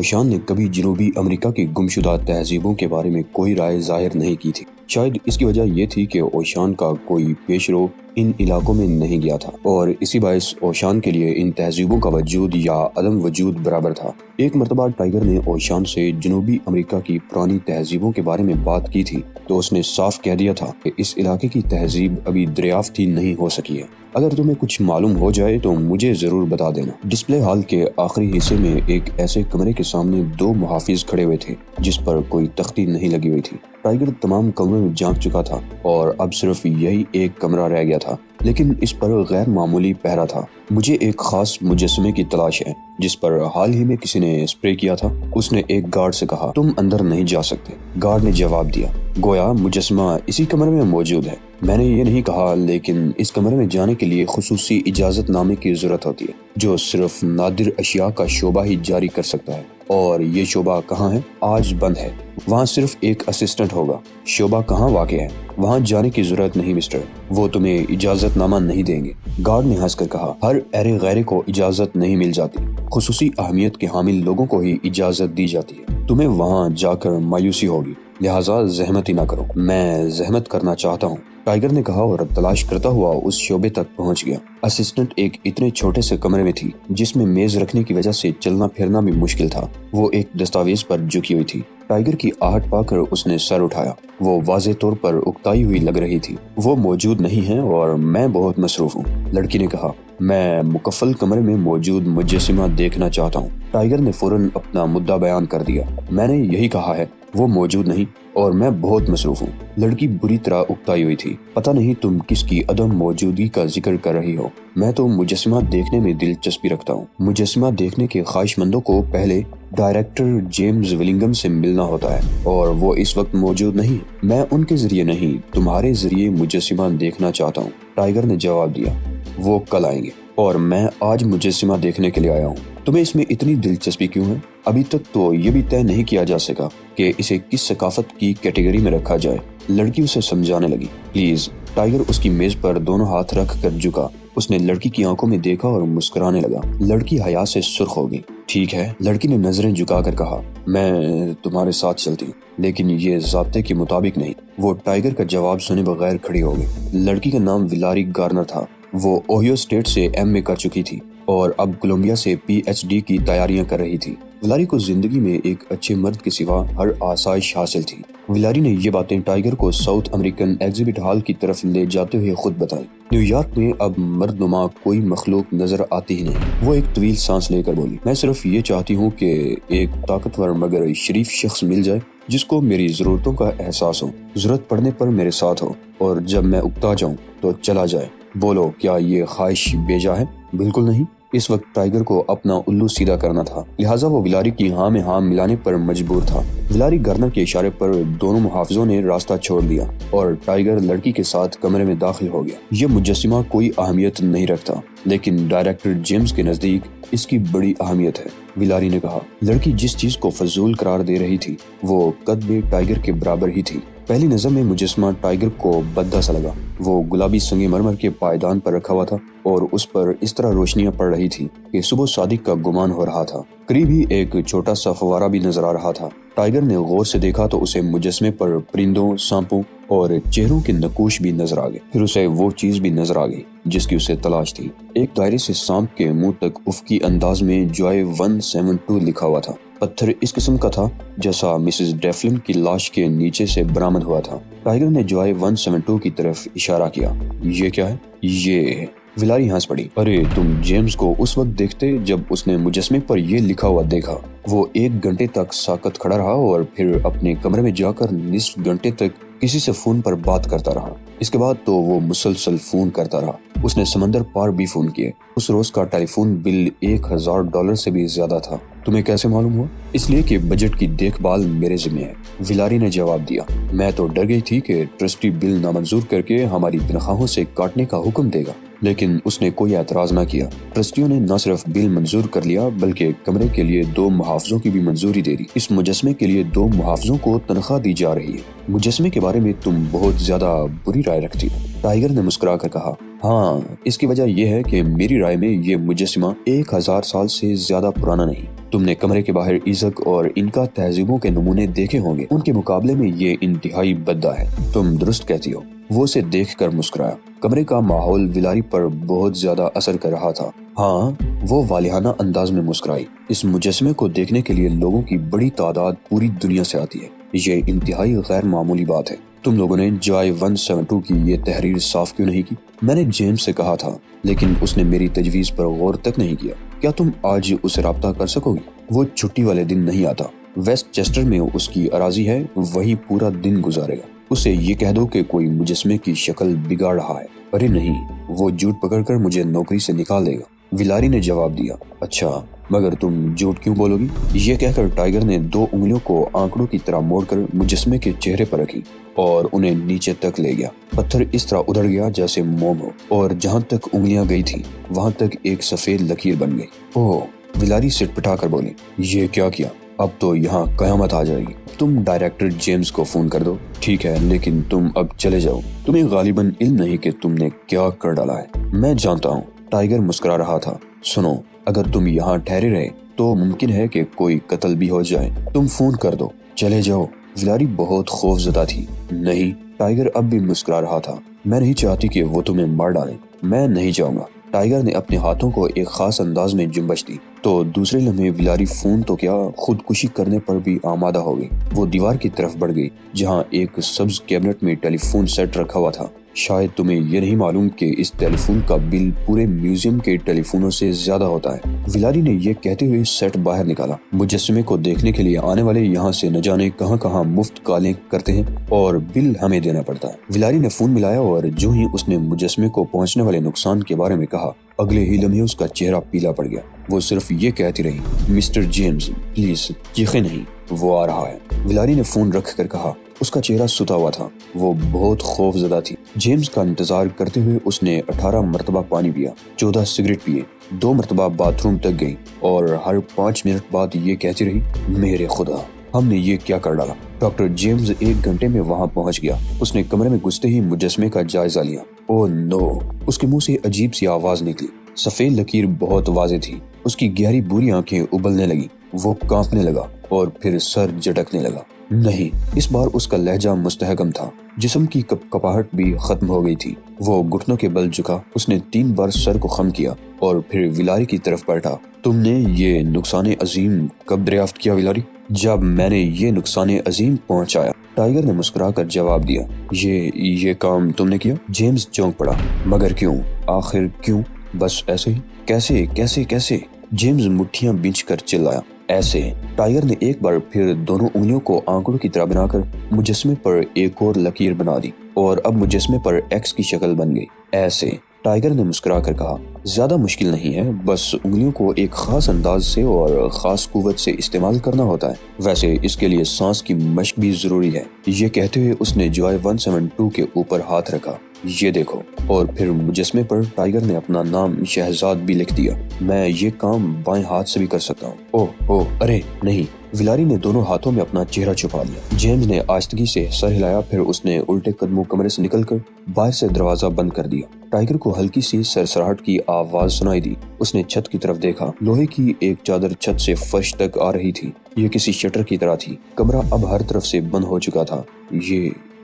اوشان نے کبھی جنوبی امریکا کی گمشدہ تہذیبوں کے بارے میں کوئی رائے ظاہر نہیں کی تھی۔ شاید اس کی وجہ یہ تھی کہ اوشان کا کوئی پیش رو ان علاقوں میں نہیں گیا تھا اور اسی باعث اوشان کے لیے ان تہذیبوں کا وجود یا عدم وجود برابر تھا۔ ایک مرتبہ ٹائیگر نے اوشان سے جنوبی امریکا کی پرانی تہذیبوں کے بارے میں بات کی تھی تو اس نے صاف کہہ دیا تھا کہ اس علاقے کی تہذیب ابھی دریافت ہی نہیں ہو سکی ہے۔ اگر تمہیں کچھ معلوم ہو جائے تو مجھے ضرور بتا دینا۔ ڈسپلے ہال کے آخری حصے میں ایک ایسے کمرے کے سامنے دو محافظ کھڑے ہوئے تھے جس پر کوئی تختی نہیں لگی ہوئی تھی۔ ٹائیگر تمام کمروں میں جھانک چکا تھا اور اب صرف یہی ایک کمرہ رہ گیا تھا، لیکن اس پر غیر معمولی پہرا تھا۔ مجھے ایک خاص مجسمے کی تلاش ہے جس پر حال ہی میں کسی نے اسپرے کیا تھا، اس نے ایک گارڈ سے کہا۔ تم اندر نہیں جا سکتے، گارڈ نے جواب دیا، گویا مجسمہ اسی کمرے میں موجود ہے۔ میں نے یہ نہیں کہا، لیکن اس کمرے میں جانے کے لیے خصوصی اجازت نامے کی ضرورت ہوتی ہے جو صرف نادر اشیاء کا شعبہ ہی جاری کر سکتا ہے، اور یہ شعبہ کہاں ہے؟ آج بند ہے۔ وہاں صرف ایک اسسٹنٹ ہوگا۔ شعبہ کہاں واقع ہے؟ وہاں جانے کی ضرورت نہیں مسٹر، وہ تمہیں اجازت نامہ نہیں دیں گے۔ گارڈ نے ہنس کر کہا، ہر ایرے غیرے کو اجازت نہیں مل جاتی، خصوصی اہمیت کے حامل لوگوں کو ہی اجازت دی جاتی ہے۔ تمہیں وہاں جا کر مایوسی ہوگی، لہٰذا زحمت ہی نہ کرو۔ میں زحمت کرنا چاہتا ہوں، ٹائیگر نے کہا اور تلاش کرتا ہوا اس شعبے تک پہنچ گیا۔ اسسٹنٹ ایک اتنے چھوٹے سے کمرے میں تھی جس میں میز رکھنے کی وجہ سے چلنا پھرنا بھی مشکل تھا۔ وہ ایک دستاویز پر جھکی ہوئی تھی۔ ٹائیگر کی آہٹ پا کر اس نے سر اٹھایا۔ وہ واضح طور پر اکتائی ہوئی لگ رہی تھی۔ وہ موجود نہیں ہے اور میں بہت مصروف ہوں، لڑکی نے کہا۔ میں مکفل کمرے میں موجود مجسمہ دیکھنا چاہتا ہوں۔ ٹائیگر نے فوراً اپنا مدعا بیان کر دیا۔ میں نے یہی کہا ہے، وہ موجود نہیں اور میں بہت مصروف ہوں۔ لڑکی بری طرح اکتائی ہوئی تھی۔ پتہ نہیں تم کس کی عدم موجودگی کا ذکر کر رہی ہو۔ میں تو مجسمہ دیکھنے میں دلچسپی رکھتا ہوں۔ مجسمہ دیکھنے کے خواہش مندوں کو پہلے ڈائریکٹر جیمز ولنگم سے ملنا ہوتا ہے اور وہ اس وقت موجود نہیں۔ میں ان کے ذریعے نہیں، تمہارے ذریعے مجسمہ دیکھنا چاہتا ہوں، ٹائیگر نے جواب دیا۔ وہ کل آئیں گے اور میں آج مجسمہ دیکھنے کے لیے آیا ہوں۔ تمہیں اس میں اتنی دلچسپی کیوں ہے؟ ابھی تک تو یہ بھی طے نہیں کیا جا سکا کہ اسے کس ثقافت کی کیٹیگری میں رکھا جائے۔ لڑکی اسے سمجھانے لگی۔ پلیز۔ ٹائیگر اس کی میز پر دونوں ہاتھ رکھ کر جھکا۔ اس نے لڑکی کی آنکھوں میں دیکھا اور مسکرانے لگا۔ لڑکی حیا سے سرخ ہو گئی۔ ٹھیک ہے، لڑکی نے نظریں جھکا کر کہا، میں تمہارے ساتھ چلتی ہوں، لیکن یہ ضابطے کے مطابق نہیں۔ وہ ٹائیگر کا جواب سنے بغیر کھڑی ہو گئی۔ لڑکی کا نام ویلاری گارنر تھا۔ وہ اوہیو اسٹیٹ سے ایم اے کر چکی تھی اور اب کولمبیا سے پی ایچ ڈی کی تیاریاں کر رہی تھی۔ ویلاری کو زندگی میں ایک اچھے مرد کے سوا ہر آسائش حاصل تھی۔ ویلاری نے یہ باتیں ٹائیگر کو ساؤتھ امریکن ایگزیبٹ ہال کی طرف لے جاتے ہوئے خود بتائی۔ نیو یارک میں اب مرد نما کوئی مخلوق نظر آتی ہی نہیں۔ وہ ایک طویل سانس لے کر بولی، میں صرف یہ چاہتی ہوں کہ ایک طاقتور مگر شریف شخص مل جائے جس کو میری ضرورتوں کا احساس ہو، ضرورت پڑنے پر میرے ساتھ ہو، اور جب میں اکتا جاؤں تو چلا جائے۔ بولو، کیا یہ خواہش بیجا ہے؟ بالکل نہیں۔ اس وقت ٹائیگر کو اپنا الو سیدھا کرنا تھا، لہٰذا وہ ویلاری کی ہاں میں ہاں ملانے پر مجبور تھا۔ ویلاری گارنر کے اشارے پر دونوں محافظوں نے راستہ چھوڑ دیا اور ٹائیگر لڑکی کے ساتھ کمرے میں داخل ہو گیا۔ یہ مجسمہ کوئی اہمیت نہیں رکھتا، لیکن ڈائریکٹر جیمز کے نزدیک اس کی بڑی اہمیت ہے، ویلاری نے کہا۔ لڑکی جس چیز کو فضول قرار دے رہی تھی وہ قد میں ٹائیگر کے برابر ہی تھی۔ پہلی نظر میں مجسمہ ٹائیگر کو بدھا سا لگا۔ وہ گلابی سنگ مرمر کے پائیدان پر رکھا ہوا تھا اور اس پر اس طرح روشنیاں پڑ رہی تھی کہ صبح صادق کا گمان ہو رہا تھا۔ قریب ہی ایک چھوٹا سا فوارہ بھی نظر آ رہا تھا۔ ٹائیگر نے غور سے دیکھا تو اسے مجسمے پر پرندوں، سانپوں اور چہروں کے نقوش بھی نظر آ گئے۔ پھر اسے وہ چیز بھی نظر آ گئی جس کی اسے تلاش تھی۔ ایک دائرے سے سانپ کے منہ تک افقی انداز میں جوائے 172 لکھا ہوا تھا۔ پتھر اس قسم کا تھا جیسا مسز ڈیفلن کی لاش کے نیچے سے برآمد ہوا تھا۔ ٹائیگر نے جوائے 172 کی طرف اشارہ کیا۔ یہ کیا ہے؟ یہ ویلاری ہنس پڑی۔ ارے تم جیمز کو اس وقت دیکھتے جب اس نے مجسمے پر یہ لکھا ہوا دیکھا۔ وہ 1 گھنٹے تک ساکت کھڑا رہا اور پھر اپنے کمرے میں جا کر نصف گھنٹے تک کسی سے فون پر بات کرتا رہا۔ اس کے بعد تو وہ مسلسل فون کرتا رہا۔ اس نے سمندر پار بھی فون کیے۔ اس روز کا ٹیلی فون بل $1000 سے بھی زیادہ تھا۔ تمہیں کیسے معلوم ہوا؟ اس لیے کہ بجٹ کی دیکھ بھال میرے ذمہ ہے، ویلاری نے جواب دیا۔ میں تو ڈر گئی تھی کہ ٹرسٹی بل نامنظور کر کے ہماری تنخواہوں سے کاٹنے کا حکم دے گا، لیکن اس نے کوئی اعتراض نہ کیا۔ ٹرسٹیوں نے نہ صرف بل منظور کر لیا بلکہ کمرے کے لیے 2 محافظوں کی بھی منظوری دے دی۔ اس مجسمے کے لیے 2 محافظوں کو تنخواہ دی جا رہی ہے۔ مجسمے کے بارے میں تم بہت زیادہ بری رائے رکھتی ہو، ٹائیگر نے مسکرا کر کہا۔ ہاں، اس کی وجہ یہ ہے کہ میری رائے میں یہ مجسمہ 1000 سال سے زیادہ پرانا نہیں، تم نے کمرے کے باہر عزت اور ان کا تہذیبوں کے نمونے دیکھے ہوں گے، ان کے مقابلے میں یہ انتہائی بددہ ہے۔ تم درست کہتی ہو۔ وہ اسے دیکھ کر مسکرایا۔ کمرے کا ماحول ویلاری پر بہت زیادہ اثر کر رہا تھا۔ ہاں، وہ والہانہ انداز میں مسکرائی۔ اس مجسمے کو دیکھنے کے لیے لوگوں کی بڑی تعداد پوری دنیا سے آتی ہے۔ یہ انتہائی غیر معمولی بات ہے۔ تم لوگوں نے جائے 172 کی یہ تحریر صاف کیوں نہیں کی؟ میں نے جیمز سے کہا تھا، لیکن اس نے میری تجویز پر غور تک نہیں کیا۔ کیا تم آج اسے رابطہ کر سکو گی؟ وہ چھٹی والے دن نہیں آتا۔ ویسٹ چیسٹر میں اس کی اراضی ہے، وہی پورا دن گزارے گا۔ اسے یہ کہہ دو کہ کوئی مجسمے کی شکل بگاڑ رہا ہے۔ ارے نہیں، وہ جھوٹ پکڑ کر مجھے نوکری سے نکال دے گا، ویلاری نے جواب دیا۔ اچھا، مگر تم جھوٹ کیوں بولو گی؟ یہ کہہ کر ٹائیگر نے 2 انگلیوں کو آنکڑوں کی طرح موڑ کر مجسمے کے چہرے پر رکھی اور انہیں نیچے تک لے گیا۔ پتھر اس طرح ادھڑ گیا جیسے موم ہو، اور جہاں تک انگلیاں گئی تھی وہاں تک ایک سفید لکیر بن گئی۔ اوہ، ویلاری سٹ پٹا کر بولی، یہ کیا کیا؟ اب تو یہاں قیامت آ جائے گی۔ تم ڈائریکٹر جیمز کو فون کر دو۔ ٹھیک ہے، لیکن تم اب چلے جاؤ۔ تمہیں غالباً علم نہیں کہ تم نے کیا کر ڈالا ہے۔ میں جانتا ہوں، ٹائیگر مسکرا رہا تھا۔ سنو، اگر تم یہاں ٹھہرے رہے تو ممکن ہے کہ کوئی قتل بھی ہو جائے۔ تم فون کر دو، چلے جاؤ۔ ویلاری بہت خوف زدہ تھی۔ نہیں، ٹائیگر اب بھی مسکرا رہا تھا۔ میں نہیں چاہتی کہ وہ تمہیں مار ڈالیں۔ میں نہیں جاؤں گا۔ ٹائیگر نے اپنے ہاتھوں کو ایک خاص انداز میں جنبش دی تو دوسرے لمحے ویلاری فون تو کیا خودکشی کرنے پر بھی آمادہ ہو گئی۔ وہ دیوار کی طرف بڑھ گئی جہاں ایک سبز کیبنٹ میں ٹیلی فون سیٹ رکھا ہوا تھا۔ شاید تمہیں یہ نہیں معلوم کہ اس ٹیلی فون کا بل پورے میوزیم کے ٹیلی فونوں سے زیادہ ہوتا ہے۔ ویلاری نے یہ کہتے ہوئے سیٹ باہر نکالا۔ مجسمے کو دیکھنے کے لیے آنے والے یہاں سے نہ جانے کہاں کہاں مفت کالیں کرتے ہیں اور بل ہمیں دینا پڑتا ہے۔ ویلاری نے فون ملایا اور جو ہی اس نے مجسمے کو پہنچنے والے نقصان کے بارے میں کہا، اگلے ہی لمحے اس کا چہرہ پیلا پڑ گیا۔ وہ صرف یہ کہتی رہی، مسٹر جیمز پلیز چیخیں نہیں، وہ آ رہا ہے۔ ویلاری نے فون رکھ کر کہا۔ اس کا چہرہ ستا ہوا تھا۔ وہ بہت خوف زدہ تھی۔ جیمز کا انتظار کرتے ہوئے اس نے 18 مرتبہ پانی پیا، 14 سگریٹ پیے، 2 مرتبہ باتھ روم تک گئی اور ہر 5 منٹ بعد یہ کہتی رہی، میرے خدا، ہم نے یہ کیا کر ڈالا۔ ڈاکٹر جیمز 1 گھنٹے میں وہاں پہنچ گیا۔ اس نے کمرے میں گھستے ہی مجسمے کا جائزہ لیا۔ اوہ نو، اس کے منہ سے عجیب سی آواز نکلی۔ سفید لکیر بہت واضح تھی۔ اس کی گہری بری آنکھیں ابلنے لگی۔ وہ کانپنے لگا اور پھر سر جھٹکنے لگا۔ نہیں، اس بار اس کا لہجہ مستحکم تھا۔ جسم کی کپاہٹ بھی ختم ہو گئی تھی۔ وہ گھٹنوں کے بل جھکا۔ اس نے 3 بار سر کو خم کیا اور پھر ویلاری کی طرف پلٹا۔ تم نے یہ نقصان عظیم کب دریافت کیا ویلاری؟ جب میں نے یہ نقصان عظیم پہنچایا، ٹائیگر نے مسکرا کر جواب دیا۔ یہ کام تم نے کیا؟ جیمز چونک پڑا۔ مگر کیوں؟ آخر کیوں؟ بس ایسے ہی؟ کیسے کیسے کیسے؟ جیمز مٹھیاں بینچ کر چلایا۔ ایسے؟ ٹائیگر نے ایک بار پھر دونوں انگلیوں کو آنکڑوں کی طرح بنا کر مجسمے پر ایک اور لکیر بنا دی اور اب مجسمے پر ایکس کی شکل بن گئی۔ ایسے؟ ٹائیگر نے مسکرا کر کہا۔ زیادہ مشکل نہیں ہے، بس انگلیوں کو ایک خاص انداز سے اور خاص قوت سے استعمال کرنا ہوتا ہے۔ ویسے اس کے لیے سانس کی مشق بھی ضروری ہے۔ یہ کہتے ہوئے اس نے جوائے 172 کے اوپر ہاتھ رکھا۔ یہ دیکھو، اور پھر مجسمے پر ٹائیگر نے اپنا نام شہزاد بھی لکھ دیا۔ میں یہ کام بائیں ہاتھ سے بھی کر سکتا ہوں۔ اوہ ارے نہیں، ویلاری نے دونوں ہاتھوں میں اپنا چہرہ چھپا لیا۔ جیمز نے آہستگی سے سر ہلایا، پھر اس نے الٹے قدموں کمرے سے نکل کر باہر سے دروازہ بند کر دیا۔ ٹائیگر کو ہلکی سی سرسراہٹ کی آواز سنائی دی۔ اس نے چھت کی طرف دیکھا۔ لوہے کی ایک چادر چھت سے فرش تک آ رہی تھی۔ یہ کسی شٹر کی طرح تھی۔ کمرہ اب ہر طرف سے بند ہو چکا تھا۔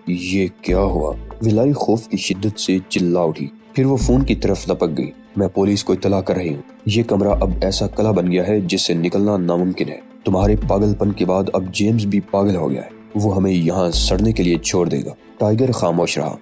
یہ کیا ہوا؟ ویلاری خوف کی شدت سے چلا اٹھی۔ پھر وہ فون کی طرف لپک گئی۔ میں پولیس کو اطلاع کر رہی ہوں۔ یہ کمرہ اب ایسا کلا بن گیا ہے جس سے نکلنا ناممکن ہے۔ تمہارے پاگل پن کے بعد اب جیمز بھی پاگل ہو گیا ہے۔ وہ ہمیں یہاں سڑنے کے لیے چھوڑ دے گا۔ ٹائیگر خاموش رہا۔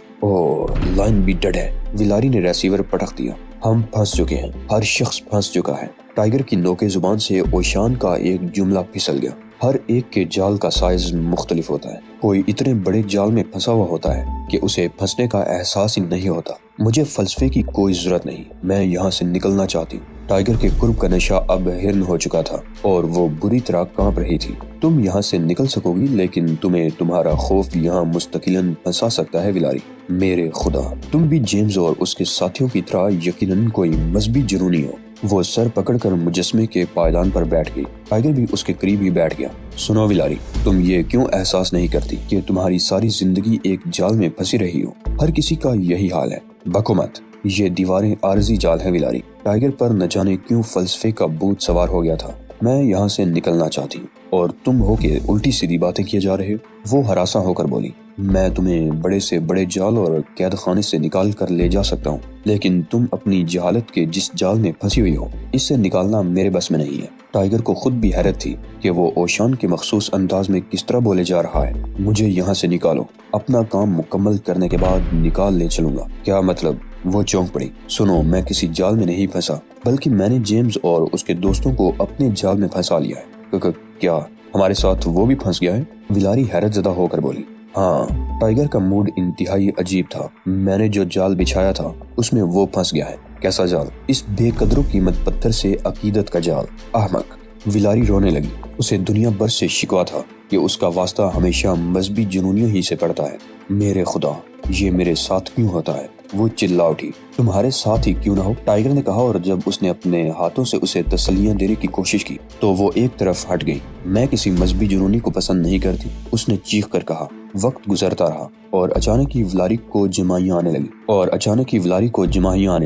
لائن بھی ڈیڈ ہے۔ ویلاری نے ریسیور پٹخ دیا۔ ہم پھنس چکے ہیں۔ ہر شخص پھنس چکا ہے۔ ٹائیگر کی نوکے زبان سے اوشان کا ایک جملہ پھسل گیا۔ ہر ایک کے جال کا سائز مختلف ہوتا ہے۔ کوئی اتنے بڑے جال میں پھنسا ہوا ہوتا ہے کہ اسے پھنسنے کا احساس ہی نہیں ہوتا۔ مجھے فلسفے کی کوئی ضرورت نہیں، میں یہاں سے نکلنا چاہتی ہوں۔ ٹائیگر کے قرب کا نشہ اب ہرن ہو چکا تھا اور وہ بری طرح کانپ رہی تھی۔ تم یہاں سے نکل سکو گی، لیکن تمہیں تمہارا خوف یہاں مستقلاً پھنسا سکتا ہے ویلاری۔ میرے خدا، تم بھی جیمز اور اس کے ساتھیوں کی طرح یقیناً کوئی مذہبی جنونی ہو۔ وہ سر پکڑ کر مجسمے کے پائیدان پر بیٹھ گئی۔ ٹائیگر بھی اس کے قریب ہی بیٹھ گیا۔ سنو ویلاری، تم یہ کیوں احساس نہیں کرتی کہ تمہاری ساری زندگی ایک جال میں پھنسی رہی ہو؟ ہر کسی کا یہی حال ہے۔ بکو مت، یہ دیواریں عارضی جال ہے ویلاری۔ ٹائیگر پر نہ جانے کیوں فلسفے کا بھوت سوار ہو گیا تھا۔ میں یہاں سے نکلنا چاہتی ہوں اور تم ہو کے الٹی سیدھی باتیں کیے جا رہے ہو۔ وہ ہراساں ہو کر بولی، میں تمہیں بڑے سے بڑے جال اور قید خانے سے نکال کر لے جا سکتا ہوں، لیکن تم اپنی جہالت کے جس جال میں پھنسی ہوئی ہو اس سے نکالنا میرے بس میں نہیں ہے۔ ٹائیگر کو خود بھی حیرت تھی کہ وہ اوشان کے مخصوص انداز میں کس طرح بولے جا رہا ہے۔ مجھے یہاں سے نکالو، اپنا کام مکمل کرنے کے بعد نکال لے چلوں گا۔ کیا مطلب؟ وہ چونک پڑی۔ سنو، میں کسی جال میں نہیں پھنسا، بلکہ میں نے جیمز اور اس کے دوستوں کو اپنے جال میں پھنسا لیا ہے۔ کیا ہمارے ساتھ وہ بھی پھنس گیا ہے؟ ویلاری حیرت زدہ ہو کر بولی۔ ہاں، ٹائیگر کا موڈ انتہائی عجیب تھا۔ میں نے جو جال بچھایا تھا اس میں وہ پھنس گیا ہے۔ کیسا جال؟ اس بے قدر و قیمت پتھر سے عقیدت کا جال۔ احمق! ویلاری رونے لگی۔ اسے دنیا بھر سے شکوہ تھا کہ اس کا واسطہ ہمیشہ مذہبی جنونیوں ہی سے پڑتا ہے۔ میرے خدا، یہ میرے ساتھ کیوں ہوتا ہے؟ وہ چلا اٹھی۔ تمہارے ساتھ ہی کیوں نہ ہو، ٹائیگر نے کہا، اور جب اس نے اپنے ہاتھوں سے اسے تسلیاں دینے کی کوشش کی تو وہ ایک طرف ہٹ گئی۔ میں کسی مذہبی جنونی کو پسند نہیں کرتی، اس نے چیخ کر کہا۔ وقت گزرتا رہا اور اچانک ہی ویلاری کو جماہیاں آنے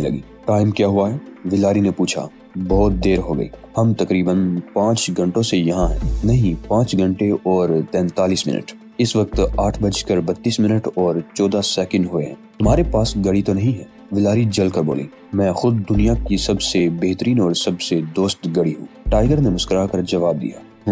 لگی۔ ٹائم کیا ہوا ہے؟ ویلاری نے پوچھا۔ بہت دیر ہو گئی، ہم تقریباً 5 گھنٹوں سے یہاں ہیں۔ نہیں، 5 گھنٹے اور 43 منٹ۔ اس وقت 8:32 اور 14 ہوئے ہیں۔ تمہارے پاس گھڑی تو نہیں ہے؟ ویلاری جل کر بولی۔ میں خود دنیا کی سب سے بہترین اور سب سے دوست گھڑی ہوں، ٹائیگر نے مسکرا کر جواب دیا۔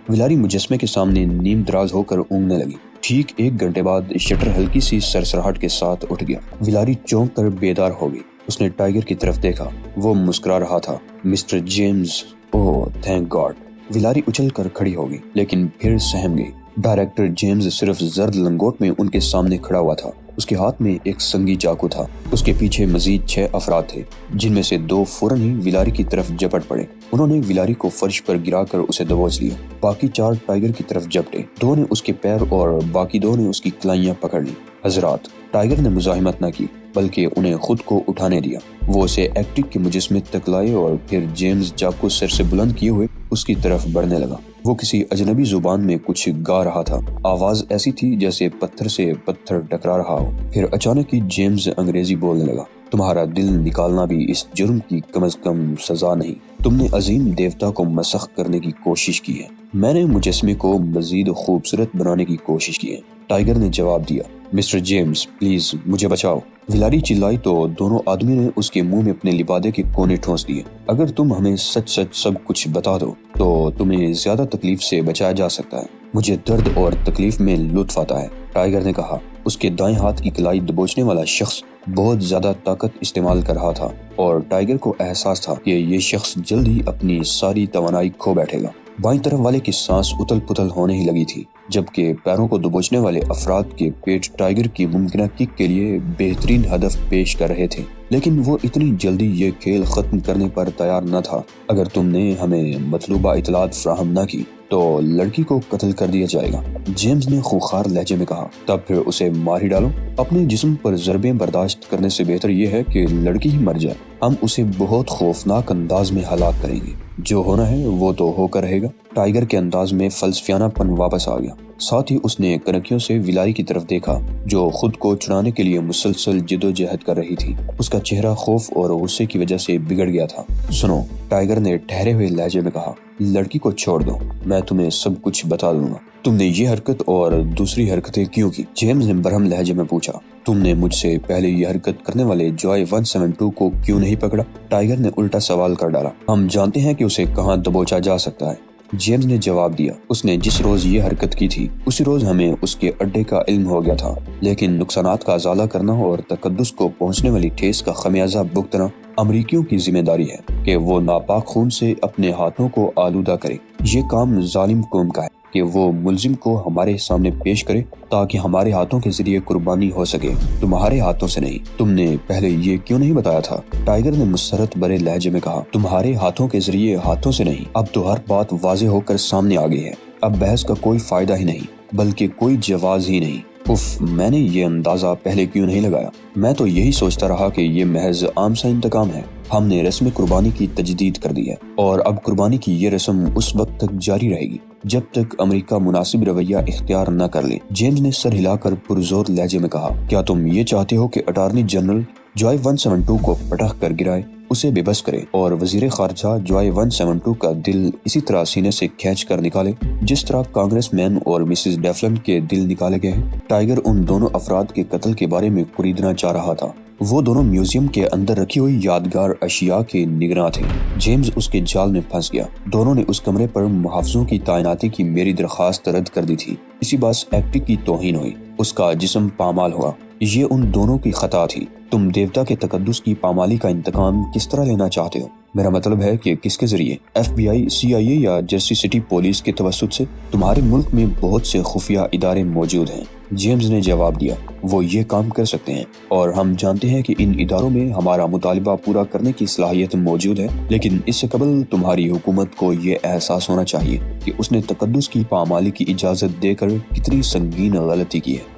ویلاری مجسمے کے سامنے نیم دراز ہو کر اونگنے لگی۔ ٹھیک 1 گھنٹے بعد شٹر ہلکی سی سرسراہٹ کے ساتھ اٹھ گیا۔ ویلاری چونک کر بیدار ہو گئی۔ اس نے ٹائیگر کی طرف دیکھا، وہ مسکرا رہا تھا۔ Mr James! Oh thank God! Valerie اچھل کر کھڑی ہو گئی، لیکن پھر سہم گئی۔ ڈائریکٹر جیمز صرف زرد لنگوٹ میں ان کے سامنے کھڑا ہوا تھا۔ اس کے ہاتھ میں ایک سنگی چاقو تھا۔ اس کے پیچھے مزید 6 افراد تھے، جن میں سے 2 فوراً ہی ویلاری کی طرف جپٹ پڑے۔ انہوں نے ویلاری کو فرش پر گرا کر اسے دبوچ لیا۔ باقی 4 ٹائیگر کی طرف جپٹے۔ 2 نے اس کے پیر اور باقی 2 نے اس کی کلائیاں پکڑ لی۔ حضرات! ٹائیگر نے مزاحمت نہ کی، بلکہ انہیں خود کو اٹھانے دیا۔ وہ اسے ایکٹک کے مجسمے تک لائے اور پھر جیمز چاقو سر سے بلند کیے ہوئے اس کی طرف بڑھنے لگا۔ وہ کسی اجنبی زبان میں کچھ گا رہا تھا۔ آواز ایسی تھی جیسے پتھر سے پتھر ٹکرا رہا ہو۔ پھر اچانک ہی جیمز انگریزی بولنے لگا۔ تمہارا دل نکالنا بھی اس جرم کی کم از کم سزا نہیں۔ تم نے عظیم دیوتا کو مسخ کرنے کی کوشش کی ہے۔ میں نے مجسمے کو مزید خوبصورت بنانے کی کوشش کی ہے، ٹائیگر نے جواب دیا۔ مسٹر جیمز پلیز مجھے بچاؤ، ویلاری چلائی تو دونوں آدمیوں نے اس کے منہ میں اپنے لبادے کے کونے ٹھونس دیے۔ اگر تم ہمیں سچ سب کچھ بتا دو تو تمہیں زیادہ تکلیف سے بچایا جا سکتا ہے۔ مجھے درد اور تکلیف میں لطف آتا ہے، ٹائیگر نے کہا۔ اس کے دائیں ہاتھ کی کلائی دبوچنے والا شخص بہت زیادہ طاقت استعمال کر رہا تھا اور ٹائیگر کو احساس تھا کہ یہ شخص جلد ہی اپنی ساری توانائی کھو بیٹھے گا۔ بائیں طرف والے کی سانس اتل پتل ہونے ہی لگی تھی، جبکہ پیروں کو دبوچنے والے افراد کے پیٹ ٹائیگر کی ممکنہ کک کے لیے بہترین ہدف پیش کر رہے تھے، لیکن وہ اتنی جلدی یہ کھیل ختم کرنے پر تیار نہ تھا۔ اگر تم نے ہمیں مطلوبہ اطلاعات فراہم نہ کی تو لڑکی کو قتل کر دیا جائے گا، جیمز نے خوخار لہجے میں کہا۔ تب پھر اسے مار ہی ڈالو۔ اپنے جسم پر ضربیں برداشت کرنے سے بہتر یہ ہے کہ لڑکی ہی مر جائے۔ ہم اسے بہت خوفناک انداز میں ہلاک کریں گے۔ جو ہونا ہے وہ تو ہو کر رہے گا۔ ٹائیگر کے انداز میں فلسفیانہ پن واپس آ گیا۔ ساتھ ہی اس نے کنکھیوں سے ویلاری کی طرف دیکھا، جو خود کو چھڑانے کے لیے مسلسل جدوجہد کر رہی تھی۔ اس کا چہرہ خوف اور غصے کی وجہ سے بگڑ گیا تھا۔ سنو، ٹائیگر نے ٹھہرے ہوئے لہجے میں کہا، لڑکی کو چھوڑ دو، میں تمہیں سب کچھ بتا دوں گا۔ تم نے یہ حرکت اور دوسری حرکتیں کیوں کی؟ جیمز نے برہم لہجے میں پوچھا۔ تم نے مجھ سے پہلے یہ حرکت کرنے والے جوائے 172 کو کیوں نہیں پکڑا؟ ٹائیگر نے الٹا سوال کر ڈالا۔ ہم جانتے ہیں کہ اسے کہاں دبوچا جا سکتا ہے، جیمز نے جواب دیا۔ اس نے جس روز یہ حرکت کی تھی اسی روز ہمیں اس کے اڈے کا علم ہو گیا تھا، لیکن نقصانات کا ازالہ کرنا اور تقدس کو پہنچنے والی ٹھیس کا خمیازہ بھگتنا امریکیوں کی ذمہ داری ہے کہ وہ ناپاک خون سے اپنے ہاتھوں کو آلودہ کرے۔ یہ کام ظالم قوم کا ہے کہ وہ ملزم کو ہمارے سامنے پیش کرے تاکہ ہمارے ہاتھوں کے ذریعے قربانی ہو سکے، تمہارے ہاتھوں سے نہیں۔ تم نے پہلے یہ کیوں نہیں بتایا تھا؟ ٹائیگر نے مسرت بھرے لہجے میں کہا۔ تمہارے ہاتھوں کے ذریعے ہاتھوں سے نہیں۔ اب تو ہر بات واضح ہو کر سامنے آ گئی ہے۔ اب بحث کا کوئی فائدہ ہی نہیں، بلکہ کوئی جواز ہی نہیں۔ میں نے یہ اندازہ پہلے کیوں نہیں لگایا؟ میں تو یہی سوچتا رہا کہ یہ محض عام سا انتقام ہے۔ ہم نے رسم قربانی کی تجدید کر دی ہے اور اب قربانی کی یہ رسم اس وقت تک جاری رہے گی جب تک امریکہ مناسب رویہ اختیار نہ کر لے۔ جیمز نے سر ہلا کر پرزور لہجے میں کہا، کیا تم یہ چاہتے ہو کہ اٹارنی جنرل جوائے 172 کو پٹخ کر گرائے اسے بے بس کرے اور وزیر خارجہ جوائے 172 کا دل اسی طرح سینے سے کھینچ کر نکالے جس طرح کانگریس مین اور مسز ڈیفلن کے دل نکالے گئے ہیں۔ ٹائیگر ان دونوں افراد کے قتل کے بارے میں قریدنا چاہ رہا تھا۔ وہ دونوں میوزیم کے اندر رکھی ہوئی یادگار اشیاء کے نگراں تھے۔ جیمز اس کے جال میں پھنس گیا۔ دونوں نے اس کمرے پر محافظوں کی تعیناتی کی میری درخواست رد کر دی تھی۔ اسی باعث ایکٹنگ کی توہین ہوئی۔ اس کا جسم پامال ہوا۔ یہ ان دونوں کی خطا تھی۔ تم دیوتا کے تقدس کی پامالی کا انتقام کس طرح لینا چاہتے ہو؟ میرا مطلب ہے کہ کس کے ذریعے؟ FBI، CIA یا جرسی سٹی پولیس کے توسط سے؟ تمہارے ملک میں بہت سے خفیہ ادارے موجود ہیں۔ جیمز نے جواب دیا، وہ یہ کام کر سکتے ہیں اور ہم جانتے ہیں کہ ان اداروں میں ہمارا مطالبہ پورا کرنے کی صلاحیت موجود ہے، لیکن اس سے قبل تمہاری حکومت کو یہ احساس ہونا چاہیے کہ اس نے تقدس کی پامالی کی اجازت دے کر کتنی سنگین غلطی کی ہے۔